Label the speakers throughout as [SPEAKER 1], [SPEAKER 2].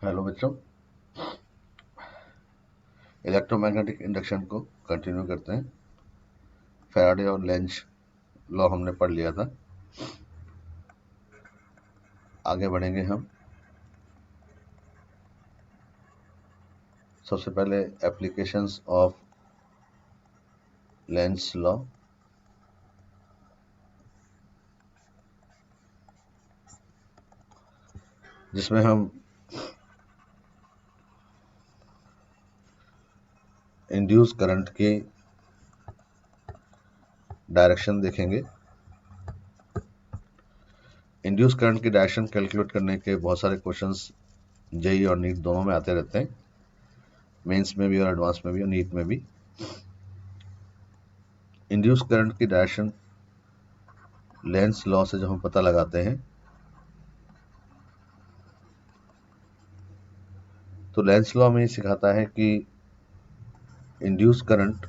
[SPEAKER 1] Hello बच्चों, electromagnetic induction को continue करते हैं। फैराडे और लेंज लॉ हमने पढ़ लिया था। आगे बढ़ेंगे हम। सबसे पहले एप्लीकेशंस ऑफ लेंज लॉ। जिसमें हम इंड्यूस करंट की डायरेक्शन देखेंगे। इंड्यूस करंट की डायरेक्शन कैलकुलेट करने के बहुत सारे क्वेश्चंस जेई और नीट दोनों में आते रहते हैं, मेंस में भी और एडवांस में भी और नीट में भी। इंड्यूस करंट की डायरेक्शन लेंज लॉ से जब हम पता लगाते हैं तो लेंज लॉ में ये सिखाता है कि इंड्यूस करंट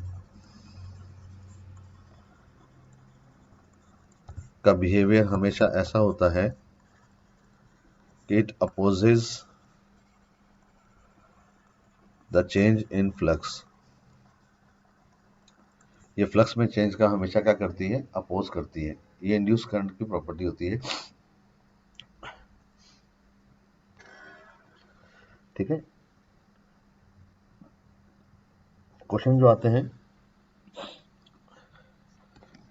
[SPEAKER 1] का बिहेवियर हमेशा ऐसा होता है कि it opposes the change in flux. ये फ्लक्स में चेंज का हमेशा क्या करती है? अपोज करती है। ये इंड्यूस करंट की प्रॉपर्टी होती है। ठीक है। क्वेश्चन जो आते हैं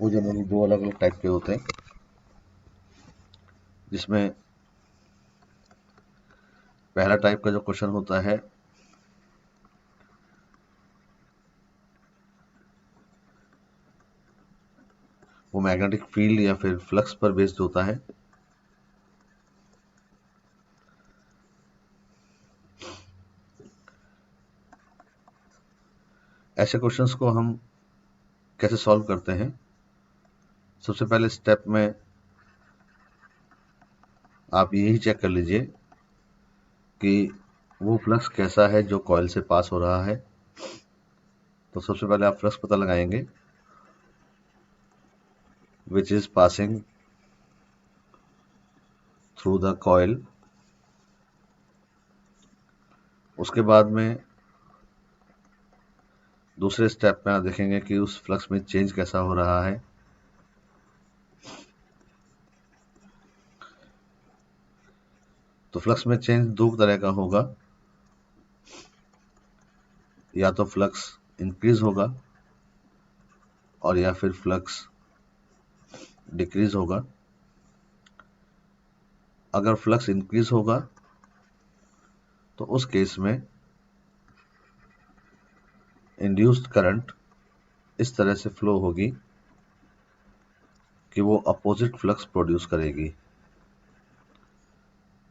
[SPEAKER 1] वो जनरली दो अलग अलग टाइप के होते हैं, जिसमें पहला टाइप का जो क्वेश्चन होता है वो मैग्नेटिक फील्ड या फिर फ्लक्स पर बेस्ड होता है। ऐसे क्वेश्चंस को हम कैसे सॉल्व करते हैं? सबसे पहले स्टेप में आप यही चेक कर लीजिए कि वो फ्लक्स कैसा है जो कॉइल से पास हो रहा है। तो सबसे पहले आप फ्लक्स पता लगाएंगे which is passing through the coil. उसके बाद में दूसरे स्टेप में आप देखेंगे कि उस फ्लक्स में चेंज कैसा हो रहा है। तो फ्लक्स में चेंज दो तरह का होगा, या तो फ्लक्स इंक्रीज होगा और या फिर फ्लक्स डिक्रीज होगा। अगर फ्लक्स इंक्रीज होगा तो उस केस में इंड्यूस्ड करंट इस तरह से फ्लो होगी कि वो अपोजिट फ्लक्स प्रोड्यूस करेगी,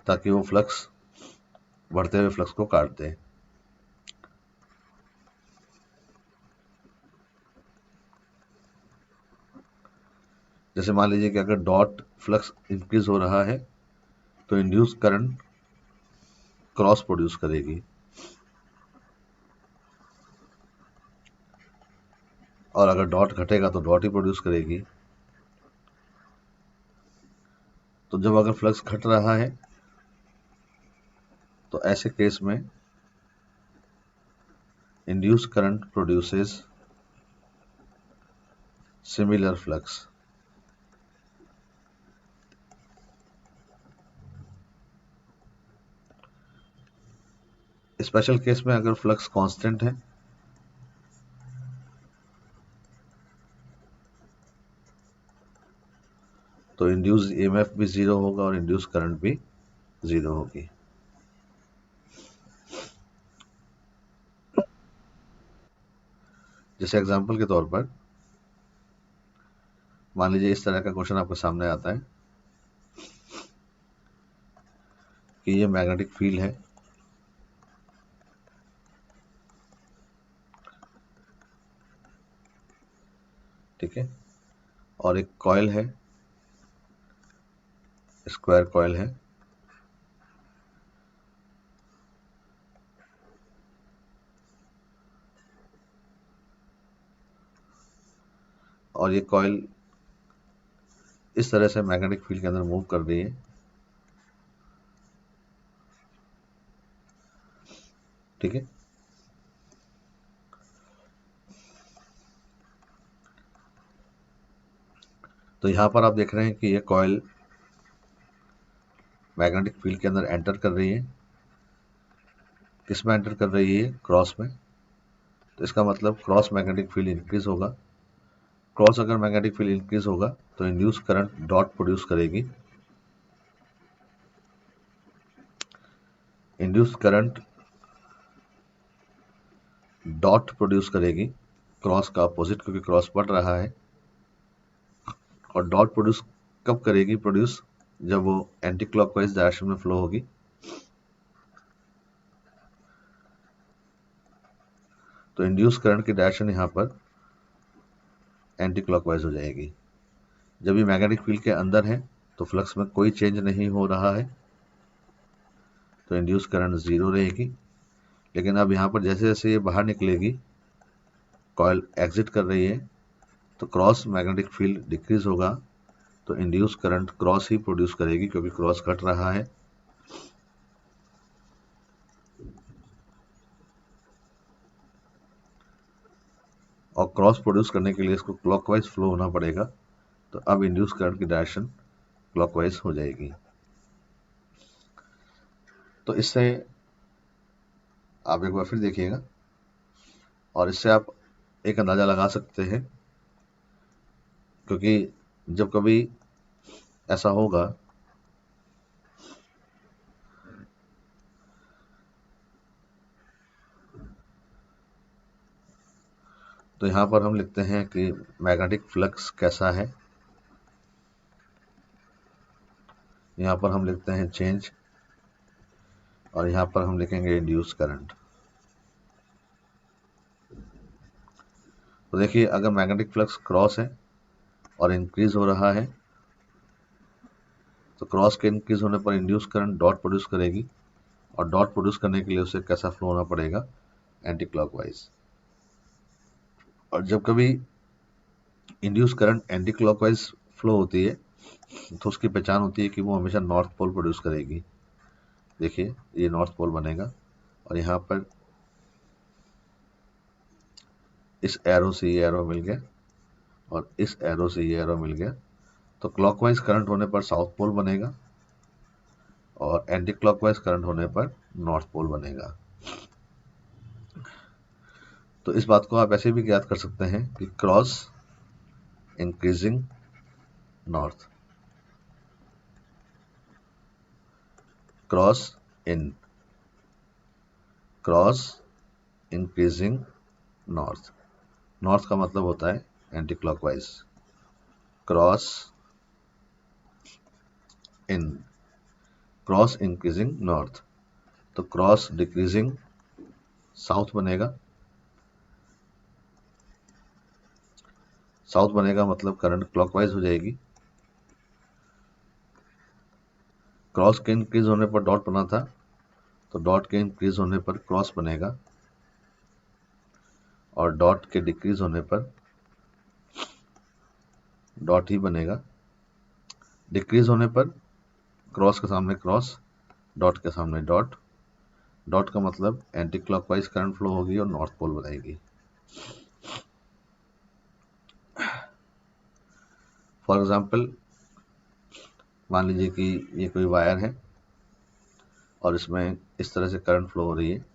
[SPEAKER 1] ताकि वो फ्लक्स बढ़ते हुए फ्लक्स को काट दे। जैसे मान लीजिए कि अगर डॉट फ्लक्स इंक्रीज हो रहा है तो इंड्यूस करंट क्रॉस प्रोड्यूस करेगी, और अगर डॉट घटेगा तो डॉट ही प्रोड्यूस करेगी। तो जब अगर फ्लक्स घट रहा है तो ऐसे केस में induce current produces similar flux. Special case में अगर फ्लक्स कांस्टेंट है तो इंड्यूस ईएमएफ भी जीरो होगा और इंड्यूस करंट भी जीरो होगी। जैसे एग्जांपल के तौर पर मान लीजिए इस तरह का क्वेश्चन आपके सामने आता है कि ये मैग्नेटिक फील्ड है, ठीक है, और एक कॉइल है, स्क्वायर कॉइल है, और ये कॉइल इस तरह से मैग्नेटिक फील्ड के अंदर मूव कर रही है ठीक है। तो यहाँ पर आप देख रहे हैं कि ये कॉइल मैग्नेटिक फील्ड के अंदर एंटर कर रही है। किस में एंटर कर रही है? क्रॉस में। तो इसका मतलब क्रॉस मैग्नेटिक फील्ड इंक्रीज होगा। क्रॉस अगर मैग्नेटिक फील्ड इंक्रीज होगा तो इंड्यूस करंट डॉट प्रोड्यूस करेगी। इंड्यूस करंट डॉट प्रोड्यूस करेगी क्रॉस का अपोजिट, क्योंकि क्रॉस बढ़ रहा है। और डॉट प्रोड्यूस कब करेगी? प्रोड्यूस जब वो एंटी क्लॉकवाइज डायरेक्शन में फ्लो होगी। तो इंड्यूस करंट की डायरेक्शन यहाँ पर एंटी क्लॉकवाइज हो जाएगी। जब ये मैग्नेटिक फील्ड के अंदर है तो फ्लक्स में कोई चेंज नहीं हो रहा है, तो इंड्यूस करंट 0 रहेगी। लेकिन अब यहाँ पर जैसे जैसे ये बाहर निकलेगी, कॉइल एग्जिट कर रही है, तो क्रॉस मैग्नेटिक फील्ड डिक्रीज होगा, तो इंड्यूस करंट क्रॉस ही प्रोड्यूस करेगी, क्योंकि क्रॉस घट रहा है। और क्रॉस प्रोड्यूस करने के लिए इसको क्लॉकवाइज फ्लो होना पड़ेगा, तो अब इंड्यूस करंट की डायरेक्शन क्लॉकवाइज हो जाएगी। तो इससे आप एक बार फिर देखिएगा, और इससे आप एक अंदाजा लगा सकते हैं, क्योंकि जब कभी ऐसा होगा तो यहाँ पर हम लिखते हैं कि मैग्नेटिक फ्लक्स कैसा है। यहाँ पर हम लिखते हैं चेंज, और यहाँ पर हम लिखेंगे इंड्यूस करंट। तो देखिए, अगर मैग्नेटिक फ्लक्स क्रॉस है और इंक्रीज हो रहा है, तो क्रॉस के इंक्रीज होने पर इंड्यूस करंट डॉट प्रोड्यूस करेगी, और डॉट प्रोड्यूस करने के लिए उसे कैसा फ्लो होना पड़ेगा? Anti clockwise. और जब कभी induce current anti clockwise flow होती है तो उसकी पहचान होती है कि वो हमेशा नॉर्थ पोल प्रोड्यूस करेगी। देखिए, ये नॉर्थ पोल बनेगा, और यहाँ पर इस एरो से ये एरो मिल गया, और इस एरो से ये एरो मिल गया, तो क्लॉकवाइज करंट होने पर साउथ पोल बनेगा, और एंटी क्लॉकवाइज करंट होने पर नॉर्थ पोल बनेगा। तो इस बात को आप ऐसे भी याद कर सकते हैं कि cross increasing north, cross in, cross increasing north. North का मतलब होता है anti clockwise. Cross in, cross increasing north, तो क्रॉस डिक्रीजिंग साउथ बनेगा। साउथ बनेगा मतलब करंट क्लॉकवाइज हो जाएगी। क्रॉस के इंक्रीज होने पर डॉट बना था, तो डॉट के इंक्रीज होने पर क्रॉस बनेगा, और डॉट के डिक्रीज होने पर डॉट ही बनेगा। डिक्रीज होने पर क्रॉस के सामने क्रॉस, डॉट के सामने डॉट। डॉट का मतलब एंटी क्लॉकवाइज करंट फ्लो होगी और नॉर्थ पोल बनाएगी। फॉर एग्जाम्पल, मान लीजिए कि ये कोई वायर है और इसमें इस तरह से करंट फ्लो हो रही है।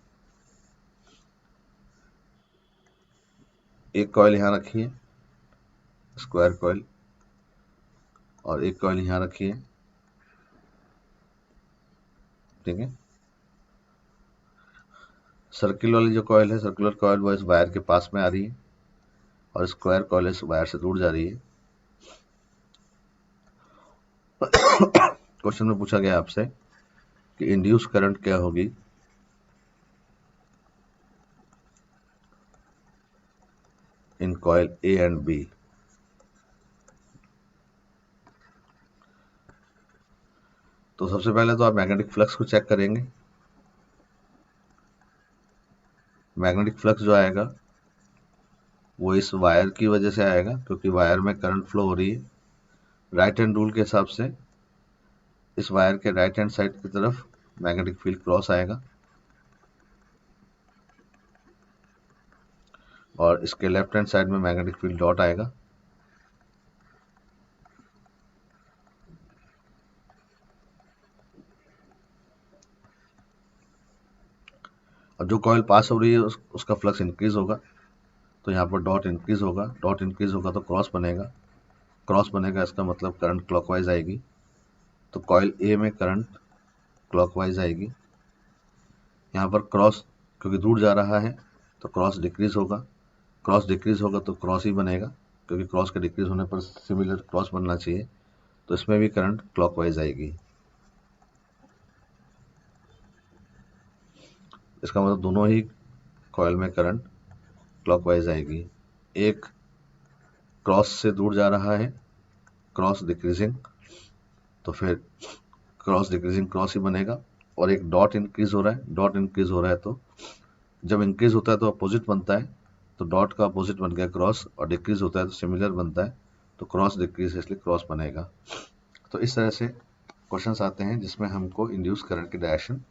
[SPEAKER 1] एक कॉइल यहाँ रखी है, स्क्वायर कॉइल, और एक कॉइल यहाँ रखी है, ठीक है। सर्किल वाली जो कॉइल है, सर्कुलर कॉइल, वो इस वायर के पास में आ रही है, और स्क्वायर कॉइल इस वायर से दूर जा रही है। क्वेश्चन में पूछा गया आपसे कि इंड्यूस करंट क्या होगी in coil A and B. तो सबसे पहले तो आप मैग्नेटिक फ्लक्स को चेक करेंगे। मैग्नेटिक फ्लक्स जो आएगा वो इस वायर की वजह से आएगा, क्योंकि वायर में करंट फ्लो हो रही है। राइट हैंड रूल के हिसाब से इस वायर के राइट हैंड साइड की तरफ मैग्नेटिक फील्ड क्रॉस आएगा, और इसके लेफ्ट हैंड साइड में मैग्नेटिक फील्ड डॉट आएगा। और जो कॉइल पास हो रही है उसका फ्लक्स इंक्रीज होगा, तो यहाँ पर डॉट इंक्रीज होगा, डॉट इंक्रीज होगा तो क्रॉस बनेगा, क्रॉस बनेगा इसका मतलब करंट क्लॉकवाइज आएगी। तो कॉइल ए में करंट क्लॉकवाइज आएगी। यहाँ पर क्रॉस क्योंकि दूर जा रहा है तो क्रॉस डिक्रीज होगा, क्रॉस डिक्रीज होगा तो क्रॉस ही बनेगा, क्योंकि क्रॉस के डिक्रीज होने पर सिमिलर क्रॉस बनना चाहिए। तो इसमें भी करंट क्लॉकवाइज आएगी। इसका मतलब दोनों ही कॉइल में करंट क्लॉकवाइज आएगी। एक क्रॉस से दूर जा रहा है, क्रॉस डिक्रीजिंग, तो फिर क्रॉस डिक्रीजिंग क्रॉस ही बनेगा। और एक डॉट इंक्रीज हो रहा है, डॉट इंक्रीज हो रहा है तो जब इंक्रीज होता है तो अपोजिट बनता है, तो डॉट का अपोजिट बन गया क्रॉस, और डिक्रीज होता है तो सिमिलर बनता है, तो क्रॉस डिक्रीज है इसलिए क्रॉस बनेगा। तो इस तरह से क्वेश्चंस आते हैं जिसमें हमको इंड्यूस करंट की डायरेक्शन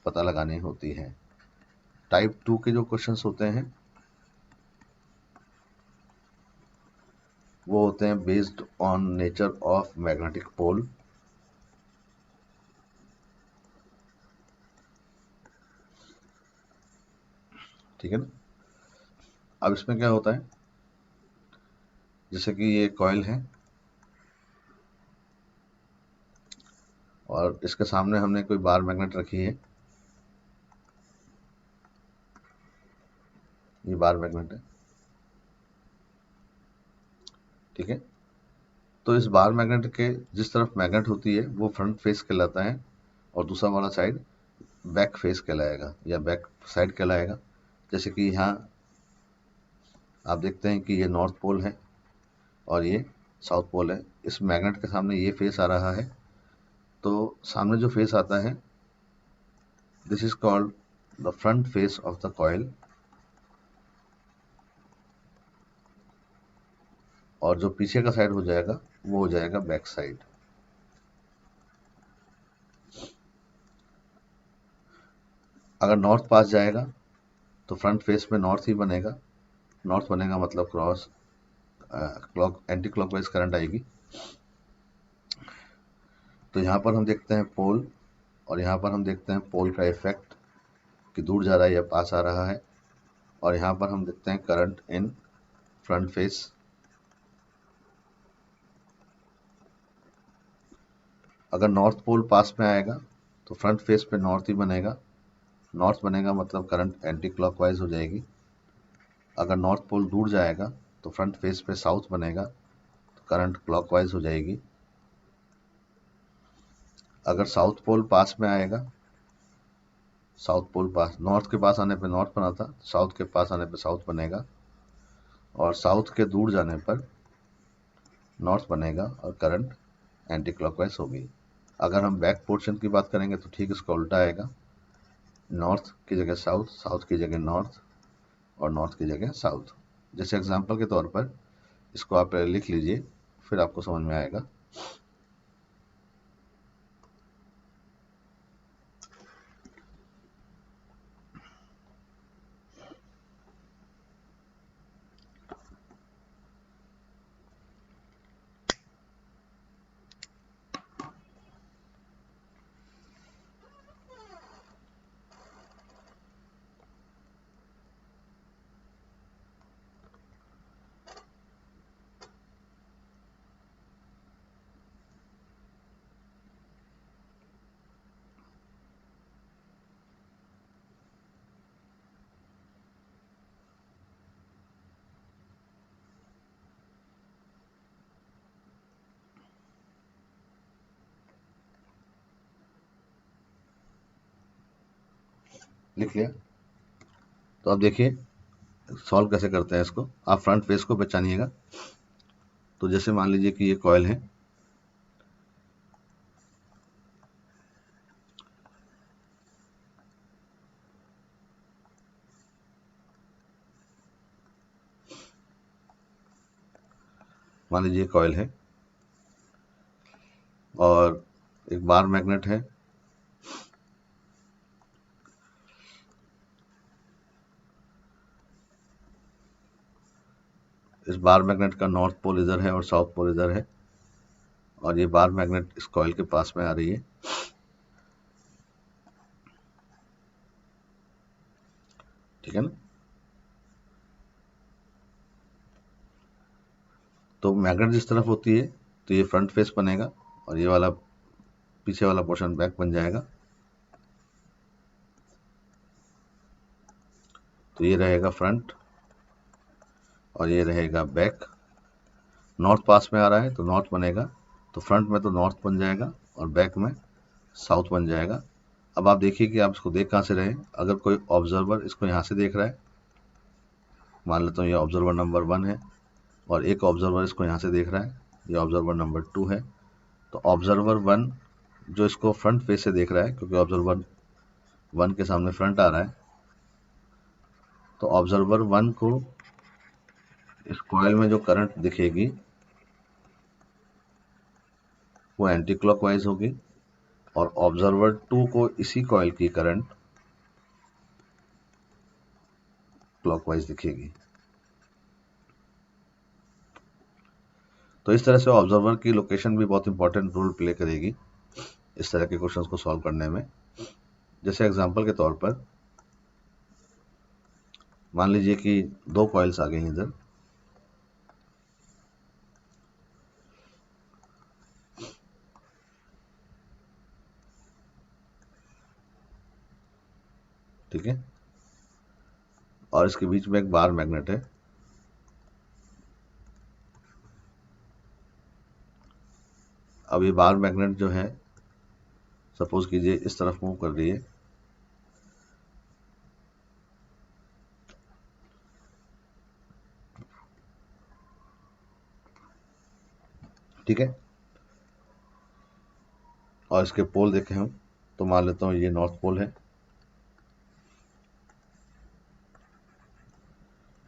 [SPEAKER 1] पता लगानी होती है। टाइप 2 के जो क्वेश्चंस होते हैं वो होते हैं based on nature of magnetic pole. ठीक है ना। अब इसमें क्या होता है, जैसे कि ये कॉइल है और इसके सामने हमने कोई बार मैग्नेट रखी है, ये बार मैग्नेट है। ठीक है। तो इस बार मैग्नेट के जिस तरफ मैग्नेट होती है वो फ्रंट फेस कहलाता है, और दूसरा वाला साइड बैक फेस कहलाएगा या बैक साइड कहलाएगा। जैसे कि यहाँ आप देखते हैं कि ये नॉर्थ पोल है और ये साउथ पोल है। इस मैग्नेट के सामने ये फेस आ रहा है, तो सामने जो फेस आता है this is called the front face of the coil, और जो पीछे का साइड हो जाएगा वो हो जाएगा बैक साइड। अगर नॉर्थ पास जाएगा तो फ्रंट फेस में नॉर्थ ही बनेगा, नॉर्थ बनेगा मतलब क्रॉस एंटी क्लॉकवाइज करंट आएगी। तो यहाँ पर हम देखते हैं पोल, और यहाँ पर हम देखते हैं पोल का इफेक्ट कि दूर जा रहा है या पास आ रहा है, और यहाँ पर हम देखते हैं करंट इन फ्रंट फेस। अगर नॉर्थ पोल पास में आएगा तो फ्रंट फेस पे नॉर्थ ही बनेगा, नॉर्थ बनेगा मतलब करंट एंटी क्लॉकवाइज हो जाएगी। अगर नॉर्थ पोल दूर जाएगा तो फ्रंट फेस पे साउथ बनेगा, तो करंट क्लॉकवाइज हो जाएगी। अगर साउथ पोल पास में आएगा, साउथ पोल पास, नॉर्थ के पास आने पे नॉर्थ बना था, साउथ के पास आने पे साउथ बनेगा, और साउथ के दूर जाने पर नॉर्थ बनेगा और करंट एंटी क्लॉकवाइज होगी। अगर हम बैक पोर्शन की बात करेंगे तो ठीक इसका उल्टा आएगा, नॉर्थ की जगह साउथ, साउथ की जगह नॉर्थ, और नॉर्थ की जगह साउथ। जैसे एग्जांपल के तौर पर इसको आप लिख लीजिए, फिर आपको समझ में आएगा। लिख लिया। तो अब देखिए सॉल्व कैसे करते हैं इसको। आप फ्रंट फेस को पहचानिएगा। तो जैसे मान लीजिए कि ये कॉइल है, मान लीजिए कॉइल है और एक बार मैग्नेट है, इस बार मैग्नेट का नॉर्थ पोल इधर है और साउथ पोल इधर है, और ये बार मैग्नेट इस कॉइल के पास में आ रही है। ठीक है ना। तो मैग्नेट जिस तरफ होती है तो ये फ्रंट फेस बनेगा, और ये वाला पीछे वाला पोर्शन बैक बन जाएगा। तो ये रहेगा फ्रंट और ये रहेगा बैक। नॉर्थ पास में आ रहा है तो नॉर्थ बनेगा, तो फ्रंट में तो नॉर्थ बन जाएगा और बैक में साउथ बन जाएगा। अब आप देखिए कि आप इसको देख कहाँ से रहे हैं। अगर कोई ऑब्जर्वर इसको यहाँ से देख रहा है, मान लेता हूँ ये ऑब्जर्वर नंबर 1 है, और एक ऑब्जर्वर इसको यहाँ से देख रहा है, ये ऑब्जर्वर नंबर 2 है। तो ऑब्जर्वर 1 जो इसको फ्रंट फेस से देख रहा है, क्योंकि ऑब्जर्वर 1 के सामने फ्रंट आ रहा है, तो ऑब्जर्वर 1 को इस कॉइल में जो करंट दिखेगी वो एंटी क्लॉकवाइज होगी, और ऑब्जर्वर 2 को इसी कॉइल की करंट क्लॉकवाइज दिखेगी। तो इस तरह से ऑब्जर्वर की लोकेशन भी बहुत इंपॉर्टेंट रोल प्ले करेगी इस तरह के क्वेश्चंस को सॉल्व करने में। जैसे एग्जांपल के तौर पर मान लीजिए कि 2 कॉइल्स आ गई इधर, ठीक है, और इसके बीच में एक बार मैग्नेट है। अब ये बार मैग्नेट जो है सपोज कीजिए इस तरफ मूव कर रही है, ठीक है, और इसके पोल देखें हम तो मान लेता हूँ ये नॉर्थ पोल है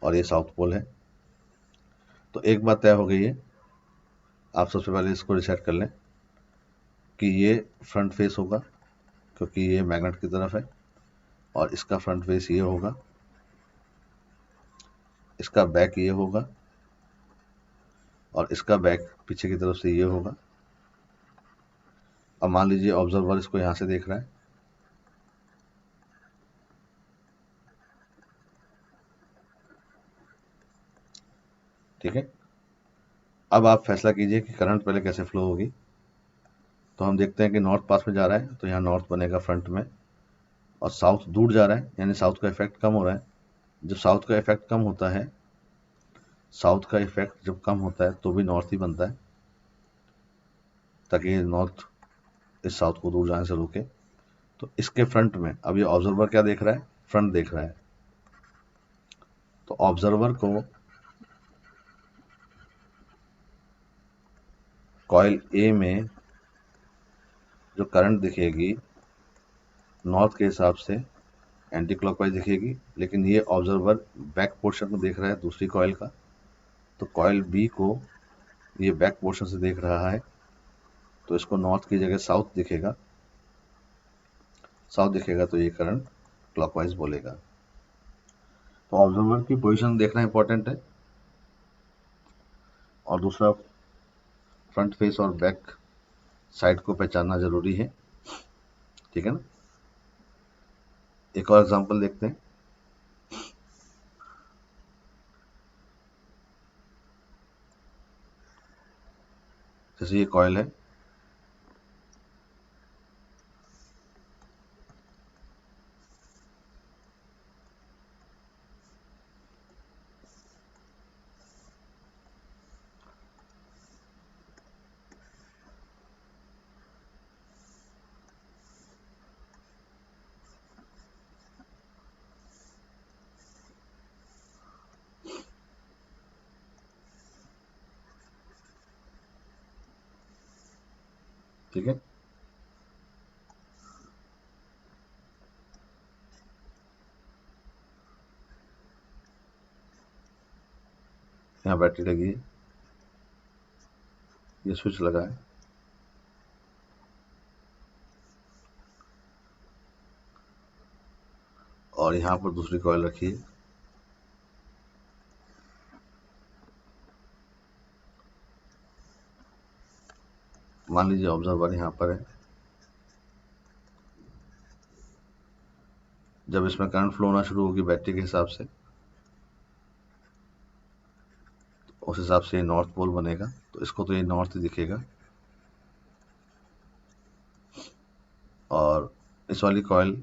[SPEAKER 1] और ये साउथ पोल है। तो एक बात तय हो गई है, आप सबसे पहले इसको रिसेट कर लें कि ये फ्रंट फेस होगा क्योंकि ये मैग्नेट की तरफ है, और इसका फ्रंट फेस ये होगा, इसका बैक ये होगा, और इसका बैक पीछे की तरफ से ये होगा। अब मान लीजिए ऑब्जर्वर इसको यहाँ से देख रहा है, ठीक है। अब आप फैसला कीजिए कि करंट पहले कैसे फ्लो होगी। तो हम देखते हैं कि नॉर्थ पास में जा रहा है तो यहाँ नॉर्थ बनेगा फ्रंट में, और साउथ दूर जा रहा है यानी साउथ का इफेक्ट कम हो रहा है। जब साउथ का इफेक्ट कम होता है, साउथ का इफेक्ट जब कम होता है तो भी नॉर्थ ही बनता है, ताकि ये नॉर्थ इस साउथ को दूर जाने से रोके। तो इसके फ्रंट में अब ये ऑब्जर्वर क्या देख रहा है, फ्रंट देख रहा है। तो ऑब्जर्वर को कॉइल ए में जो करंट दिखेगी नॉर्थ के हिसाब से एंटी क्लॉकवाइज दिखेगी, लेकिन ये ऑब्जर्वर बैक पोर्शन को देख रहा है दूसरी कॉइल का, तो कॉइल बी को ये बैक पोर्शन से देख रहा है, तो इसको नॉर्थ की जगह साउथ दिखेगा। साउथ दिखेगा तो ये करंट क्लॉकवाइज बोलेगा। तो ऑब्जर्वर की पोजीशन देखना इंपॉर्टेंट है, और दूसरा फ्रंट फेस और बैक साइड को पहचानना जरूरी है, ठीक है ना। एक और एग्जांपल देखते हैं। जैसे ये कॉइल है, ठीक है, यहाँ बैटरी लगी है, ये स्विच लगा है, और यहाँ पर दूसरी कॉइल रखी है। मान लीजिए ऑब्जर्वर यहाँ पर है, जब इसमें करंट फ्लो होना शुरू होगी बैटरी के हिसाब से, उस हिसाब से ये नॉर्थ पोल बनेगा, तो इसको तो ये नॉर्थ दिखेगा। और इस वाली कॉइल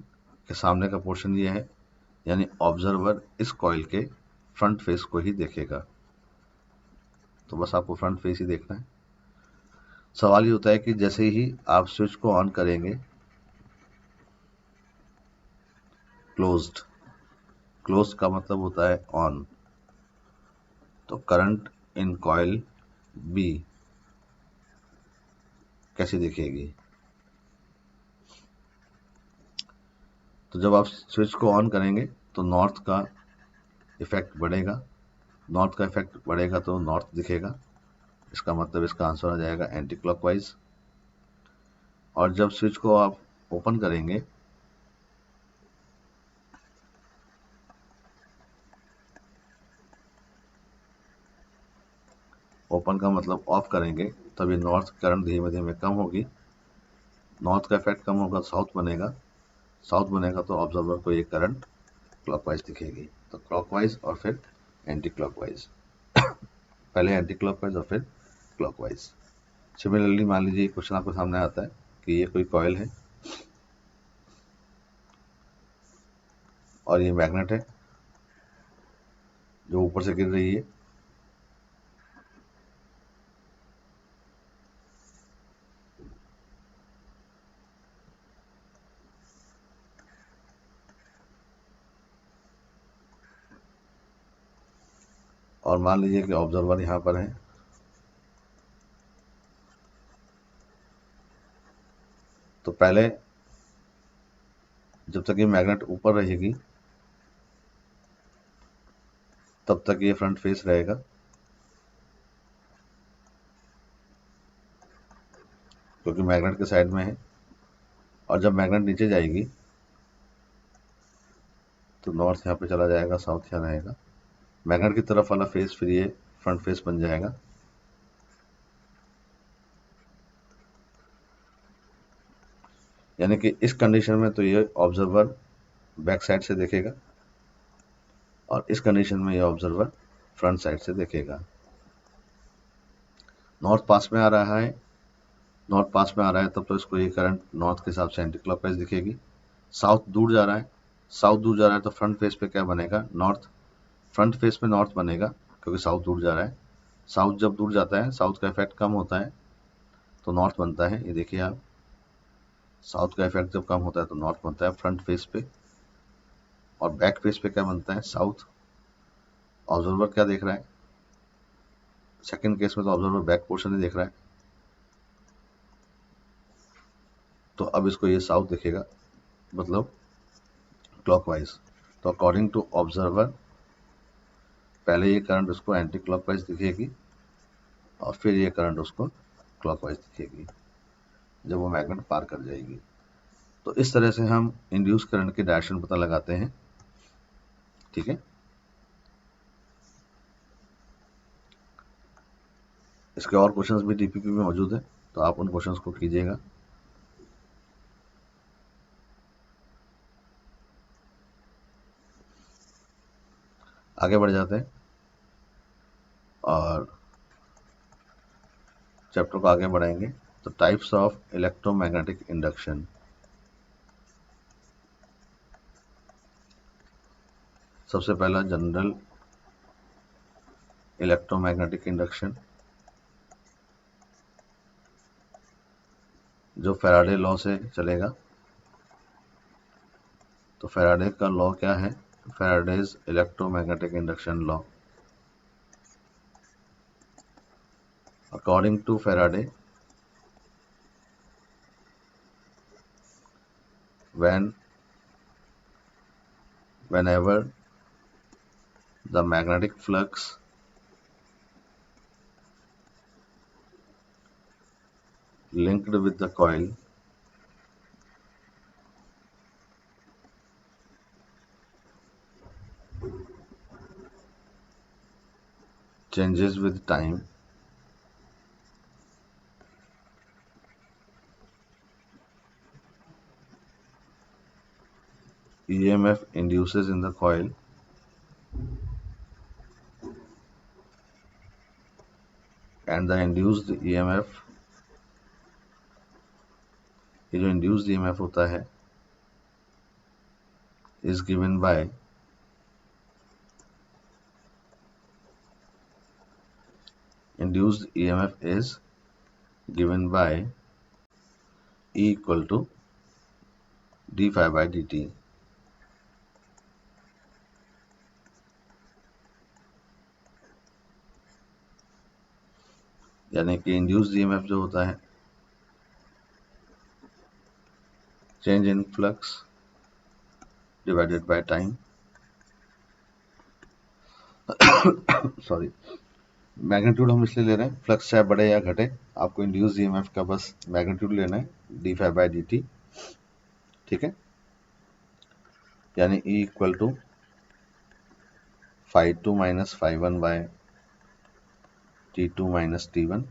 [SPEAKER 1] के सामने का पोर्शन ये है, यानी ऑब्जर्वर इस कॉइल के फ्रंट फेस को ही देखेगा। तो बस आपको फ्रंट फेस ही देखना है। सवाल ये होता है कि जैसे ही आप स्विच को ऑन करेंगे, क्लोज्ड, क्लोज का मतलब होता है ऑन, तो करंट इन कॉइल बी कैसे दिखेगी? तो जब आप स्विच को ऑन करेंगे तो नॉर्थ का इफेक्ट बढ़ेगा, नॉर्थ का इफेक्ट बढ़ेगा तो नॉर्थ दिखेगा, इसका मतलब इसका आंसर आ जाएगा एंटी क्लॉकवाइज। और जब स्विच को आप ओपन करेंगे, ओपन का मतलब ऑफ करेंगे, तब ये नॉर्थ करंट धीमे धीमे कम होगी, नॉर्थ का इफेक्ट कम होगा, साउथ बनेगा, साउथ बनेगा तो ऑब्जर्वर को ये करंट क्लॉकवाइज दिखेगी। तो क्लॉकवाइज और फिर एंटी क्लॉकवाइज, पहले एंटी क्लॉकवाइज और फिर क्लॉकवाइज। सिमिलरली मान लीजिए क्वेश्चन आपके सामने आता है कि ये कोई कॉइल है और ये मैग्नेट है जो ऊपर से गिर रही है, और मान लीजिए कि ऑब्जर्वर यहाँ पर है। तो पहले जब तक ये मैग्नेट ऊपर रहेगी तब तक ये फ्रंट फेस रहेगा, क्योंकि मैग्नेट के साइड में है। और जब मैग्नेट नीचे जाएगी तो नॉर्थ यहाँ पे चला जाएगा, साउथ यहाँ रहेगा, मैग्नेट की तरफ वाला फेस फिर ये फ्रंट फेस बन जाएगा। यानी कि इस कंडीशन में तो ये ऑब्जर्वर बैक साइड से देखेगा और इस कंडीशन में ये ऑब्जर्वर फ्रंट साइड से देखेगा। नॉर्थ पास में आ रहा है, नॉर्थ पास में आ रहा है तब तो इसको ये करंट नॉर्थ के हिसाब से एंटी क्लॉकवाइज दिखेगी। साउथ दूर जा रहा है, साउथ दूर जा रहा है तो फ्रंट फेस पे क्या बनेगा? नॉर्थ, फ्रंट फेस पे नॉर्थ बनेगा क्योंकि साउथ दूर जा रहा है। साउथ जब दूर जाता है, साउथ का इफेक्ट कम होता है तो नॉर्थ बनता है। ये देखिए आप, साउथ का इफेक्ट जब कम होता है तो नॉर्थ बनता है फ्रंट फेस पे, और बैक फेस पे क्या बनता है? साउथ। ऑब्जर्वर क्या देख रहा है? सेकंड केस में तो ऑब्जर्वर बैक पोर्शन ही देख रहा है, तो अब इसको ये साउथ दिखेगा, मतलब क्लॉकवाइज। तो अकॉर्डिंग टू ऑब्जर्वर पहले ये करंट उसको एंटी क्लॉकवाइज दिखेगी और फिर ये करंट उसको क्लॉकवाइज दिखेगी जब वो मैग्नेट पार कर जाएगी। तो इस तरह से हम इंड्यूस करंट की डायरेक्शन पता लगाते हैं। ठीक है, इसके और क्वेश्चंस भी डीपीपी में मौजूद है, तो आप उन क्वेश्चंस को कीजिएगा। आगे बढ़ जाते हैं और चैप्टर को आगे बढ़ाएंगे। तो टाइप्स ऑफ इलेक्ट्रोमैग्नेटिक इंडक्शन। सबसे पहला जनरल इलेक्ट्रोमैग्नेटिक इंडक्शन, जो फैराडे लॉ से चलेगा। तो फैराडे का लॉ क्या है? Faraday's electromagnetic induction law. According to Faraday, whenever the magnetic flux linked with the coil changes with time, EMF induces in the coil and the induced EMF, ये जो induced EMF होता है is given by induced EMF is given by E equal to d phi by dt. यानी कि induced EMF जो होता है change in flux divided by time, sorry, magnitude हम इसलिए ले रहे हैं फ्लक्स चाहे बढ़े या घटे, आपको इंड्यूस्ड ईएमएफ का बस मैग्नीट्यूड लेना है D phi by D T, ठीक है। यानी E equal to phi two minus phi one by T two minus T one.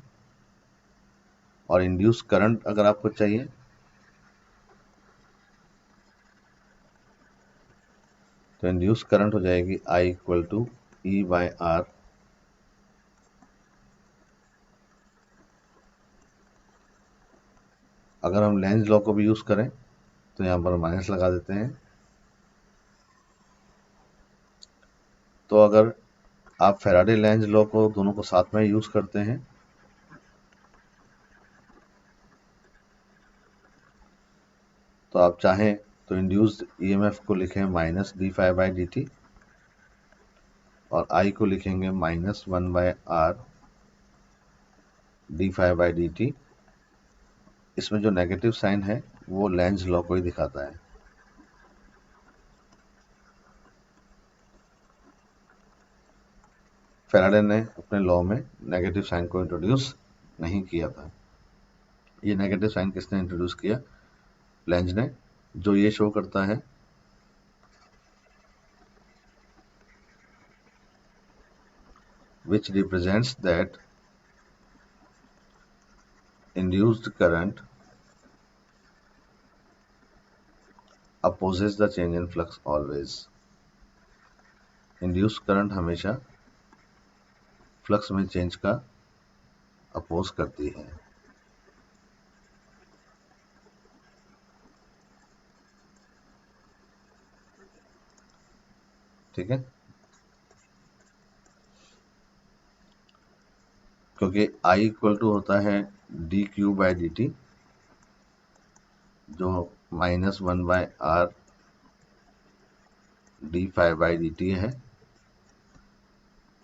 [SPEAKER 1] और इंड्यूस करंट अगर आपको चाहिए तो इंड्यूस करंट हो जाएगी I equal to E by R अगर हम लेंज लॉ को भी यूज करें तो यहाँ पर माइनस लगा देते हैं। तो अगर आप फैराडे लेंज लॉ को दोनों को साथ में यूज करते हैं तो आप चाहें तो इंड्यूस्ड ईएमएफ को लिखें minus D phi by D T और I को लिखेंगे minus one by R D phi by D T. इसमें जो नेगेटिव साइन है वो लेंज लॉ को ही दिखाता है। फैराडे ने अपने लॉ में नेगेटिव साइन को इंट्रोड्यूस नहीं किया था। ये नेगेटिव साइन किसने इंट्रोड्यूस किया? लेंज ने, जो ये शो करता है which represents that induced current opposes the change in flux always। induced current हमेशा फ्लक्स में चेंज का अपोज करती है। ठीक है, क्योंकि I इक्वल टू होता है d q by D t जो minus one by R D phi by D t है।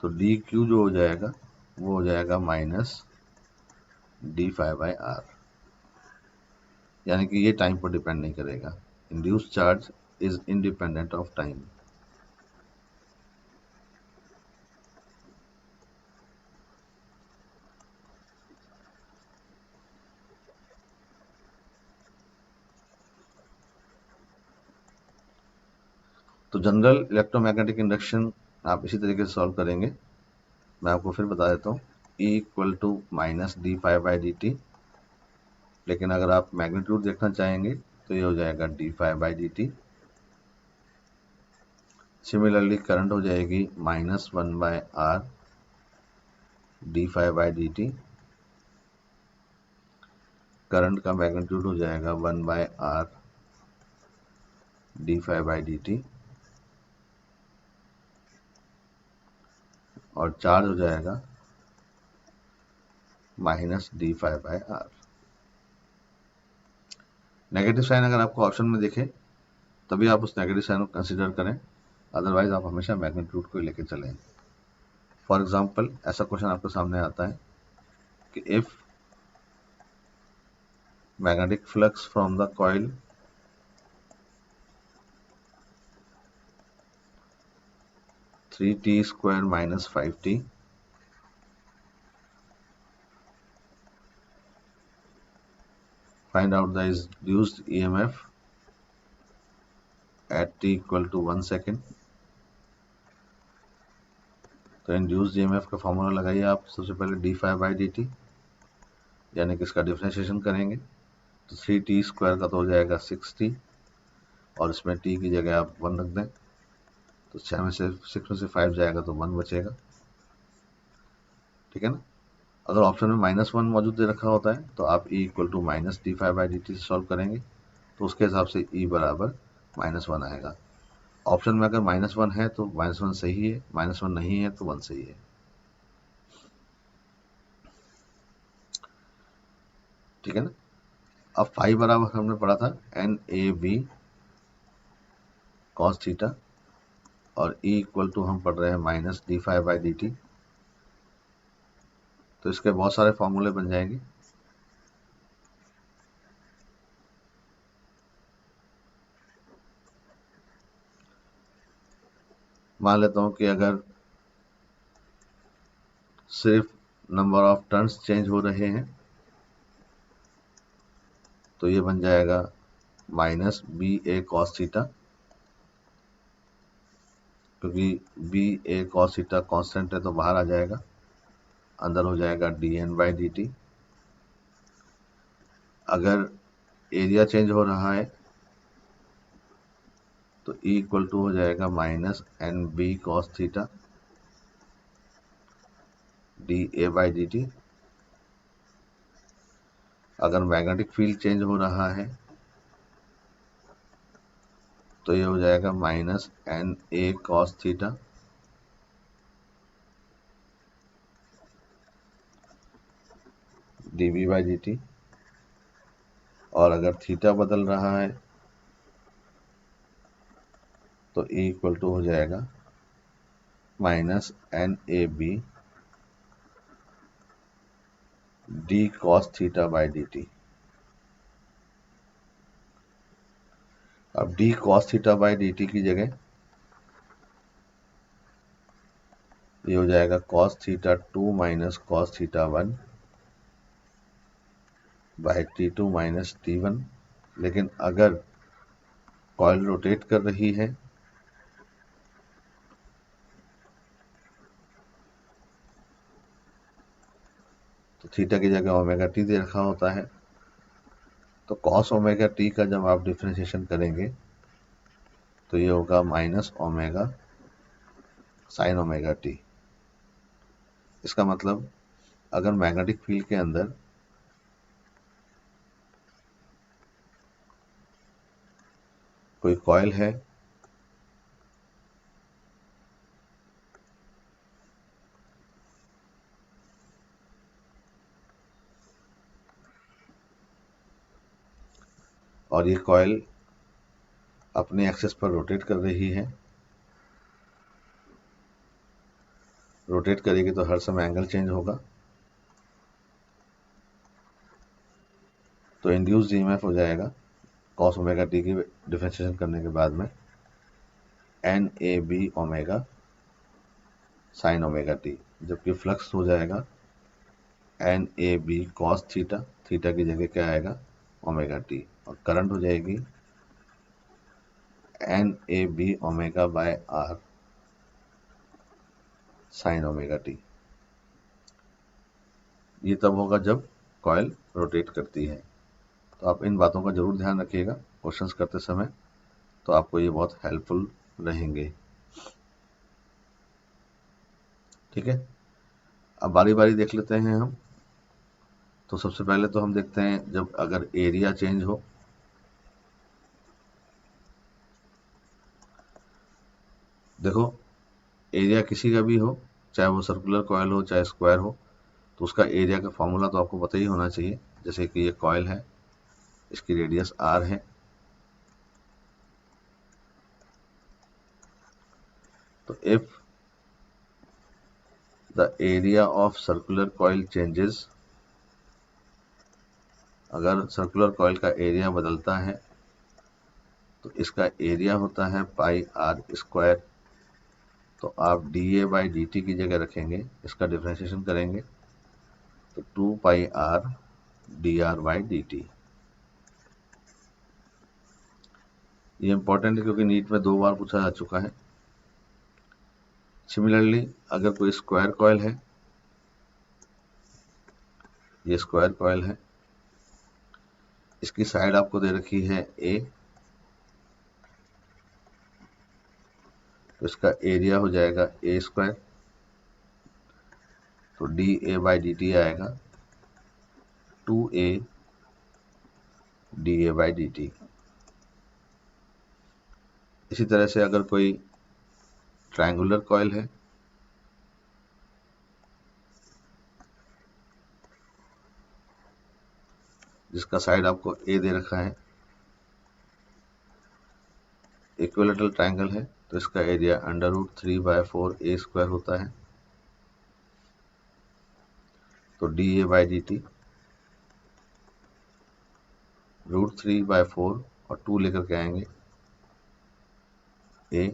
[SPEAKER 1] तो डी क्यू जो हो जाएगा वो हो जाएगा minus D phi by R, यानी कि ये टाइम पर डिपेंड नहीं करेगा। Induced charge is independent of time. तो जनरल इलेक्ट्रोमैग्नेटिक इंडक्शन आप इसी तरीके से सॉल्व करेंगे। मैं आपको फिर बता देता हूँ, E equal to minus D phi by D T, लेकिन अगर आप मैग्नीट्यूड देखना चाहेंगे तो ये हो जाएगा D phi by D T. Similarly current हो जाएगी minus one by R D phi by D T. Current का मैग्नीट्यूड हो जाएगा one by R D phi by D T और चार्ज हो जाएगा minus D phi by R. Negative sign अगर आपको ऑप्शन में दिखे तभी आप उस नेगेटिव साइन को कंसीडर करें, अदरवाइज आप हमेशा मैग्नीट्यूड को लेकर चलें। फॉर एग्जांपल ऐसा क्वेश्चन आपके सामने आता है कि if magnetic flux from the coil three T square minus five T find out the induced EMF at t equal to 1 second। तो इंड्यूस्ड EMF का फॉर्मूला लगाइए आप सबसे पहले D phi by D T, यानी कि इसका डिफरेंशिएशन करेंगे तो थ्री टी स्क्वायर का तो हो जाएगा 6t और इसमें टी की जगह आप 1 रख दें, तो 6 में से 5 जाएगा तो 1 बचेगा। ठीक है ना। अगर ऑप्शन में -1 मौजूद दे रखा होता है तो आप E equal to minus d5/dt से सॉल्व करेंगे, तो उसके हिसाब से E बराबर -1 आएगा। ऑप्शन में अगर -1 है तो -1 सही है, -1 नहीं है तो 1 सही है। ठीक है ना। अब फाई बराबर हमने पढ़ा था NAB cos थीटा, और E इक्वल टू हम पढ़ रहे हैं -d5/dt, तो इसके बहुत सारे फॉर्मूले बन जाएंगे। मान लेता हूं कि अगर सिर्फ नंबर ऑफ टर्न्स चेंज हो रहे हैं तो ये बन जाएगा -BA cos थीटा, क्योंकि BA cos थीटा कांस्टेंट है तो बाहर आ जाएगा, अंदर हो जाएगा dN/dt। अगर एरिया चेंज हो रहा है तो E इक्वल टू हो जाएगा -NB cos थीटा dA/dt। अगर मैग्नेटिक फील्ड चेंज हो रहा है तो ये हो जाएगा -NA cos थीटा dB/dt। और अगर थीटा बदल रहा है तो E इक्वल टू हो जाएगा -NAB d cos थीटा/dt। अब d cos थीटा/dt की जगह ये हो जाएगा cos theta 2 minus cos theta 1 by T2 minus T1। लेकिन अगर कॉइल रोटेट कर रही है तो थीटा की जगह ओमेगा टी दे रखा होता है, तो कॉस ओमेगा टी का जब आप डिफरेंशिएशन करेंगे तो ये होगा minus omega sine omega T. इसका मतलब अगर मैग्नेटिक फील्ड के अंदर कोई कॉइल है और ये कॉइल अपने एक्सिस पर रोटेट कर रही है, रोटेट करेगी तो हर समय एंगल चेंज होगा, तो इंड्यूस्ड ईएमएफ हो जाएगा कॉस ओमेगा टी की डिफरेंशिएशन करने के बाद में NAB omega sine omega T, जबकि फ्लक्स हो जाएगा NAB cos थीटा, थीटा की जगह क्या आएगा ओमेगा टी, और करंट हो जाएगी NAB omega by R sine omega T. ये तब होगा जब कॉइल रोटेट करती है। तो आप इन बातों का जरूर ध्यान रखिएगा क्वेश्चंस करते समय, तो आपको ये बहुत हेल्पफुल रहेंगे। ठीक है। अब बारी बारी देख लेते हैं हम। तो सबसे पहले तो हम देखते हैं जब अगर एरिया चेंज हो, देखो एरिया किसी का भी हो, चाहे वो सर्कुलर कॉइल हो चाहे स्क्वायर हो, तो उसका एरिया का फॉर्मूला तो आपको पता ही होना चाहिए। जैसे कि ये कॉइल है, इसकी रेडियस R है, तो if the area of circular coil changes, अगर सर्कुलर कॉइल का एरिया बदलता है तो इसका एरिया होता है पाई आर स्क्वायर। तो आप dA/dt की जगह रखेंगे, इसका डिफरेंशिएशन करेंगे तो 2 पाई आर dR/dt। ये इंपॉर्टेंट है क्योंकि नीट में 2 बार पूछा जा चुका है। सिमिलरली अगर कोई स्क्वायर कॉइल है, ये स्क्वायर कॉइल है, इसकी साइड आपको दे रखी है A तो इसका एरिया हो जाएगा ए स्क्वायर, तो D A by D T आएगा 2a D A by D T. इसी तरह से अगर कोई ट्रायंगुलर कॉइल है जिसका साइड आपको ए दे रखा है, इक्विलेटरल ट्रायंगल है, तो इसका एरिया √3/4 a स्क्वायर होता है। तो D A by D T √3/4 और 2 लेकर के आएंगे, ए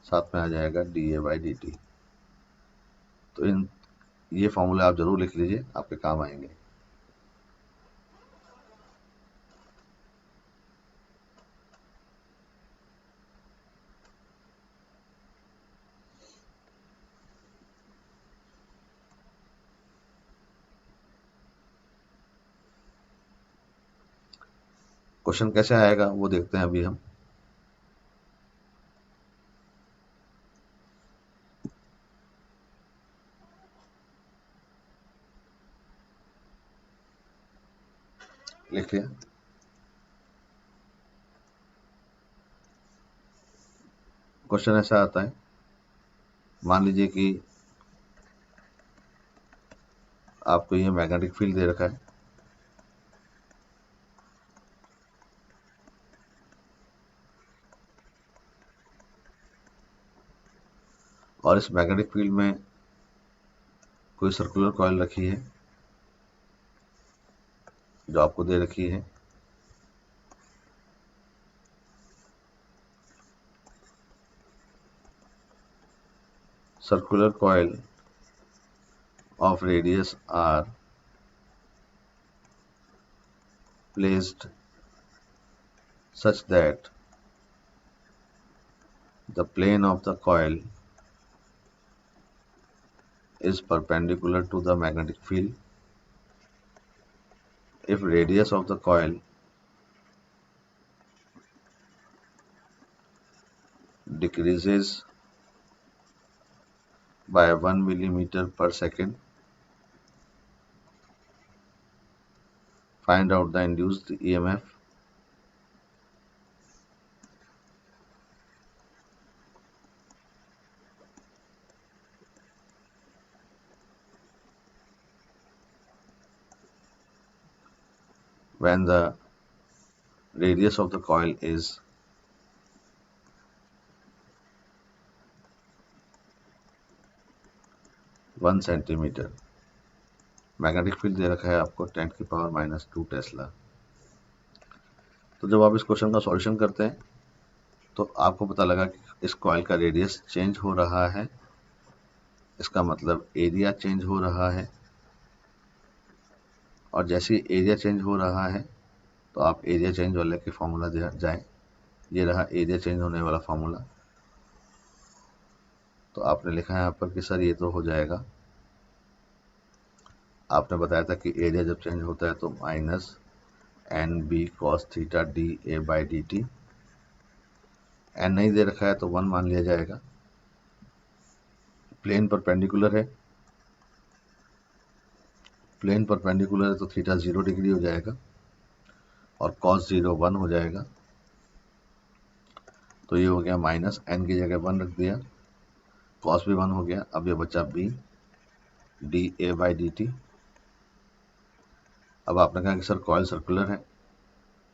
[SPEAKER 1] साथ में आ जाएगा D A by D T. तो ये फॉर्मूला आप जरूर लिख लीजिए, आपके काम आएंगे। क्वेश्चन कैसे आएगा वो देखते हैं अभी हम। लिख लिया। क्वेश्चन ऐसा आता है, मान लीजिए कि आपको ये मैग्नेटिक फील्ड दे रखा है, और इस मैग्नेटिक फील्ड में कोई सर्कुलर कॉइल रखी है जो आपको दे रखी है। Circular coil of radius r placed such that the plane of the coil is perpendicular to the magnetic field if radius of the coil decreases by 1 millimeter per second. Find out the induced EMF. When the radius of the coil is 1 centimetre. Magnetic field दे रखा है आपको 10⁻⁻² Tesla. तो जब आप इस question का solution करते हैं तो आपको पता लगा कि इस कॉइल का रेडियस चेंज हो रहा है, इसका मतलब एरिया चेंज हो रहा है, और जैसे ही एरिया चेंज हो रहा है तो आप एरिया चेंज वाले के फॉर्मूला जाएं। ये रहा एरिया चेंज होने वाला फॉर्मूला। तो आपने लिखा है यहाँ पर कि सर ये तो हो जाएगा, आपने बताया था कि एरिया जब चेंज होता है तो -NB cos theta D A by D T. N नहीं दे रखा है तो 1 मान लिया जाएगा। प्लेन परपेंडिकुलर है, प्लेन परपेंडिकुलर है तो थीटा 0 डिग्री हो जाएगा और cos 0 1 हो जाएगा। तो ये हो गया -n की जगह 1 रख दिया, cos भी 1 हो गया। अब ये बचा b D A by D T. अब आपने कहा कि सर कॉइल सर्कुलर है,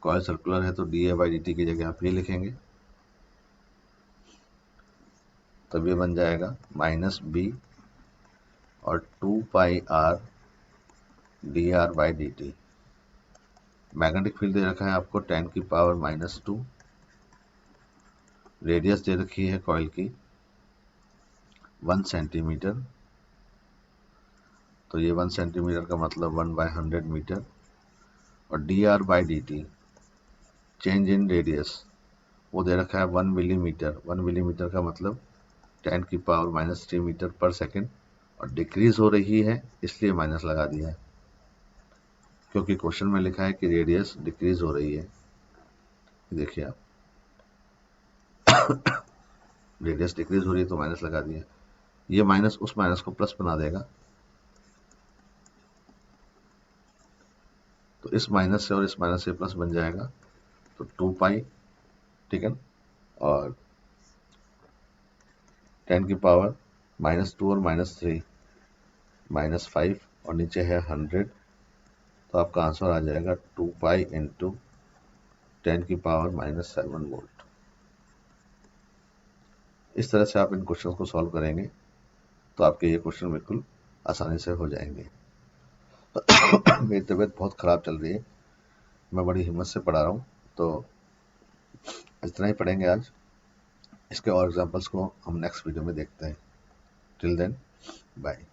[SPEAKER 1] कॉइल सर्कुलर है तो D A by D T की जगह आप ये लिखेंगे, तब ये बन जाएगा -b और 2πr d r by D t. Magnetic field दे रखा है आपको 10⁻⁻², रेडियस दे रखी है कॉइल की 1 सेंटीमीटर, तो ये 1 सेंटीमीटर का मतलब 1/100 मीटर, और D r by D T change in radius वो दे रखा है 1 मिलीमीटर। 1 मिलीमीटर का मतलब 10⁻³ मीटर पर सेकेंड, और डिक्रीज हो रही है इसलिए माइनस लगा दिया है, क्योंकि क्वेश्चन में लिखा है कि रेडियस डिक्रीज हो रही है। देखिए आप रेडियस डिक्रीज हो रही है तो माइनस लगा दिया। ये माइनस उस माइनस को प्लस बना देगा, तो इस माइनस से और इस माइनस से प्लस बन जाएगा, तो 2 पाई, ठीक है। और 10 की पावर -2 और -3 -5 और नीचे है 100, तो आपका आंसर आ जाएगा 2 पाई इंटू 10 की पावर -7 वोल्ट। इस तरह से आप इन क्वेश्चन को सॉल्व करेंगे तो आपके ये क्वेश्चन बिल्कुल आसानी से हो जाएंगे। मेरी तबीयत बहुत ख़राब चल रही है, मैं बड़ी हिम्मत से पढ़ा रहा हूँ, तो इतना ही पढ़ेंगे आज। इसके और एग्जाम्पल्स को हम नेक्स्ट वीडियो में देखते हैं। Till then, bye.